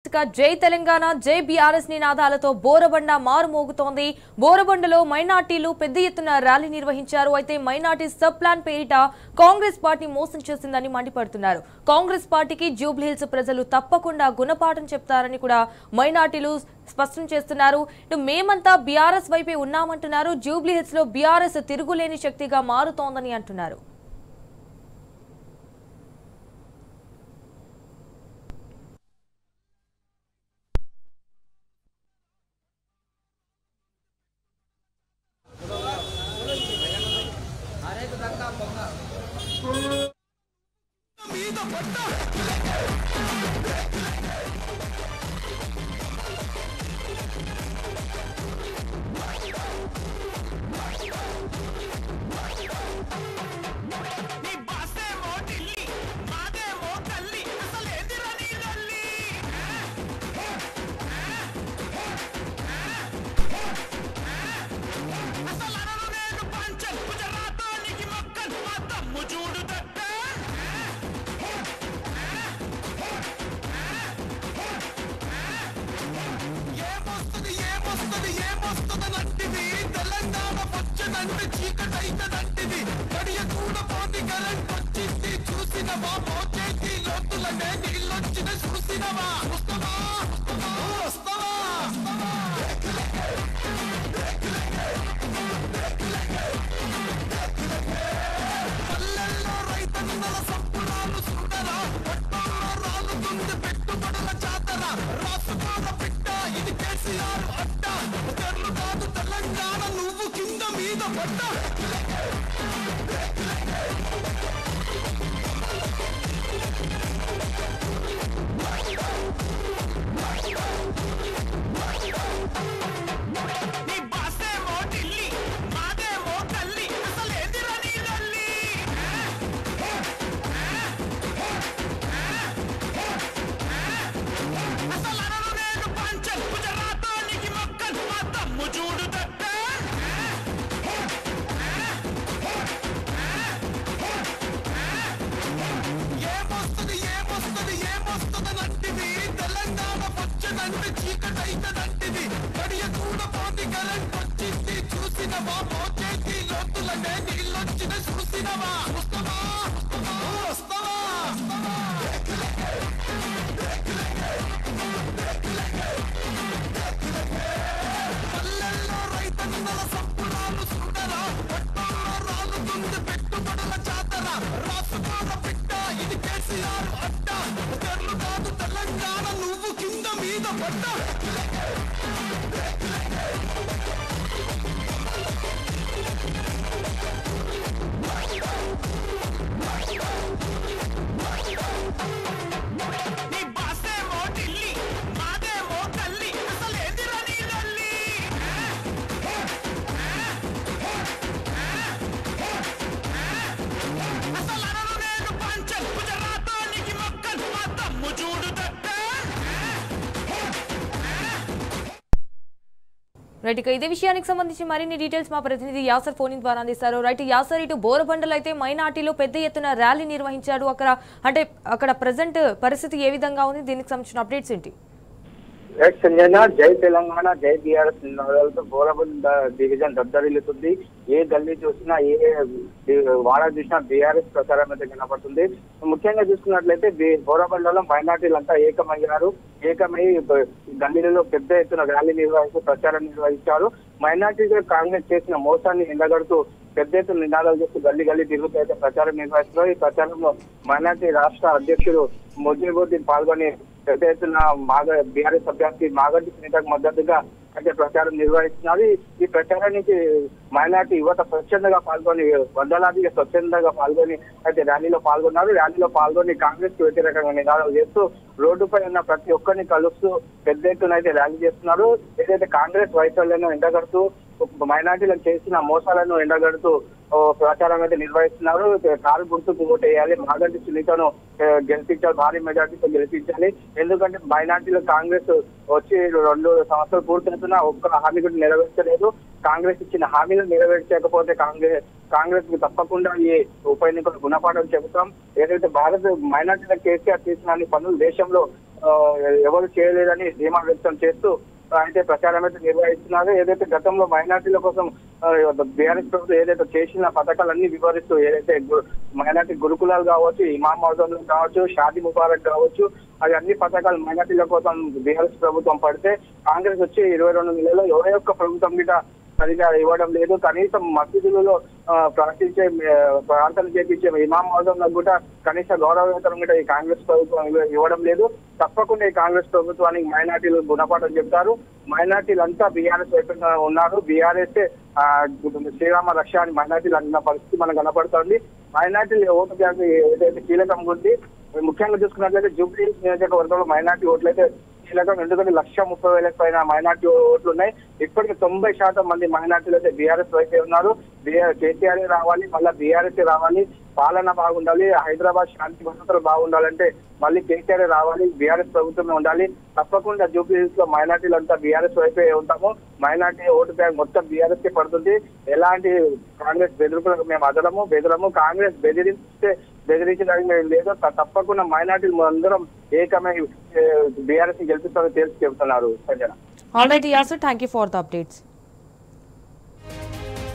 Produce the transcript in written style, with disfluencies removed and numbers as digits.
దిశగా జై తెలంగాణ జై బీఆర్ఎస్ నినాదాలతో బోరబండ మారుమోగుతోంది. బోరబండలో మైనార్టీలు పెద్ద ఎత్తున ర్యాలీ నిర్వహించారు. అయితే మైనార్టీ సబ్ ప్లాన్ పేరిట కాంగ్రెస్ పార్టీ మోసం చేసిందని మండిపడుతున్నారు. కాంగ్రెస్ పార్టీకి జూబ్లీహిల్స్ ప్రజలు తప్పకుండా గుణపాఠం చెప్తారని కూడా మైనార్టీలు స్పష్టం చేస్తున్నారు. మేమంతా బీఆర్ఎస్ వైపే ఉన్నామంటున్నారు. జూబ్లీహిల్స్ లో బీఆర్ఎస్ తిరుగులేని శక్తిగా మారుతోందని అంటున్నారు. రైట్, ఇదే విషయానికి సంబంధించి మరిన్ని డీటెయిల్స్ మా ప్రతినిధి యాసర్ ఫోన్ ద్వారా అందిస్తారు. రైట్ యాసర్, ఇటు బోరబండలో అయితే మైనార్టీలో పెద్ద ఎత్తున ర్యాలీ నిర్వహించారు. అక్కడ ప్రజెంట్ పరిస్థితి ఏ విధంగా ఉంది? దీనికి సంబంధించిన అప్డేట్స్ ఏంటి? సంజన, జై తెలంగాణ జై బీఆర్ఎస్ నినాదాలతో బోరబండ డివిజన్ దద్దరిల్లుతుంది. ఏ గల్లీ చూసినా ఏ వాడ చూసినా బీఆర్ఎస్ ప్రచారం అయితే కనపడుతుంది. ముఖ్యంగా చూసుకున్నట్లయితే బోరబండలో మైనార్టీలంతా ఏకమై గల్లీలలో పెద్ద ఎత్తున ర్యాలీ నిర్వహిస్తూ ప్రచారం నిర్వహించారు. మైనార్టీగా కాంగ్రెస్ చేసిన మోసాన్ని ఎండగడుతూ పెద్ద ఎత్తున నినాదాలు చేస్తూ గల్లీ తిరుగుతూ అయితే ప్రచారం నిర్వహిస్తున్నారు. ఈ ప్రచారంలో మైనార్టీ రాష్ట్ర అధ్యక్షుడు ముజీబుద్దీన్ పాల్గొని పెద్ద ఎత్తున బీఆర్ఎస్ అభ్యర్థి మాగంటి సునీతకు మద్దతుగా అయితే ప్రచారం నిర్వహిస్తున్నారు. ఈ ప్రచారానికి మైనార్టీ యువత స్వచ్ఛందంగా పాల్గొని వందలాదిగా స్వచ్ఛందంగా పాల్గొని అయితే ర్యాలీలో పాల్గొన్నారు. ర్యాలీలో పాల్గొని కాంగ్రెస్ కు వ్యతిరేకంగా నినాదాలు చేస్తూ రోడ్డుపై ఉన్న ప్రతి ఒక్కరిని కలుస్తూ పెద్ద ఎత్తున అయితే ర్యాలీ చేస్తున్నారు. ఏదైతే కాంగ్రెస్ వైఫల్యాలను ఎండగడుతూ మైనార్టీలకు చేసిన మోసాలను ఎండగడుతూ ప్రచారం అయితే నిర్వహిస్తున్నారు. కారు గుర్తుకు ఓటేయాలి, మాగంటి సునీతను గెలిపించాలి, భారీ మెజార్టీతో గెలిపించాలి. ఎందుకంటే మైనార్టీలు కాంగ్రెస్ వచ్చి 2 సంవత్సరాలు పూర్తవుతున్నా ఒక్క హామీ కూడా నెరవేర్చలేదు. కాంగ్రెస్ ఇచ్చిన హామీలను నెరవేర్చకపోతే కాంగ్రెస్ కి తప్పకుండా ఈ ఉప ఎన్నికలు గుణపాఠం చెబుతాం. ఏదైతే భారత మైనార్టీల కేసీఆర్ చేసిన పనులు దేశంలో ఎవరు చేయలేదని ధీమా వ్యక్తం చేస్తూ అయితే ప్రచారం అయితే నిర్వహిస్తున్నారు. ఏదైతే గతంలో మైనార్టీల కోసం బీఆర్ఎస్ ప్రభుత్వం ఏదైతే చేసిన పథకాలన్నీ వివరిస్తూ ఏదైతే మైనార్టీ గురుకులాలు కావచ్చు, ఇమాం మౌజంలు కావచ్చు, షాదీ ముబారక్ కావచ్చు, అది అన్ని పథకాలు మైనార్టీల కోసం బీఆర్ఎస్ ప్రభుత్వం పడితే కాంగ్రెస్ వచ్చి 22 నెలల్లో ఏ ఒక్క ప్రభుత్వం మీద సరిగా ఇవ్వడం లేదు. కనీసం మసీదులలో ప్రార్థించే ప్రార్థన చేపించే ఇమాం మౌజంలకు కూడా కనీస గౌరవవేతనం కూడా ఈ కాంగ్రెస్ ప్రభుత్వం ఇవ్వడం లేదు. తప్పకుండా ఈ కాంగ్రెస్ ప్రభుత్వానికి మైనార్టీలు గుణపాఠం చెప్తారు. మైనార్టీలు అంతా బీఆర్ఎస్ వైపుగా ఉన్నారు. బీఆర్ఎస్ శ్రీరామ రక్ష అని మైనార్టీలు అన్న పరిస్థితి మనకు కనపడుతుంది. మైనార్టీలు ఓటు బ్యాంకు ఏదైతే కీలకంగా ఉంది, ముఖ్యంగా చూసుకున్నట్లయితే జూబ్లీ నియోజకవర్గంలో మైనార్టీ ఓట్లు అయితే కీలకం. ఎందుకంటే 1,30,000 పైన మైనార్టీ ఓట్లు ఉన్నాయి. ఇప్పటికి 90% మంది మైనార్టీలు అయితే బీఆర్ఎస్ వైపే ఉన్నారు. కేసీఆర్ రావాలి, మళ్ళీ బీఆర్ఎస్ రావాలి, పాలన బాగుండాలి, హైదరాబాద్ శాంతి భద్రతలు బాగుండాలంటే మళ్ళీ కేసీఆర్ రావాలి, బీఆర్ఎస్ ప్రభుత్వమే ఉండాలి. తప్పకుండా జూబ్లీహిల్స్ లో మైనార్టీలు అంతా బీఆర్ఎస్ వైపే ఉంటాము. మైనార్టీ ఓటు బ్యాంక్ మొత్తం బీఆర్ఎస్ కి పడుతుంది. ఎలాంటి కాంగ్రెస్ బెదిరింపులకు మేము బెదరము. కాంగ్రెస్ బెదిరించడానికి మేము లేదు. తప్పకుండా మైనార్టీలు అందరం ఏకమై బీఆర్ఎస్ ని గెలిపిస్తారని తెలిసి చెబుతున్నారు Sanjana. All right Acer, thank you for the updates.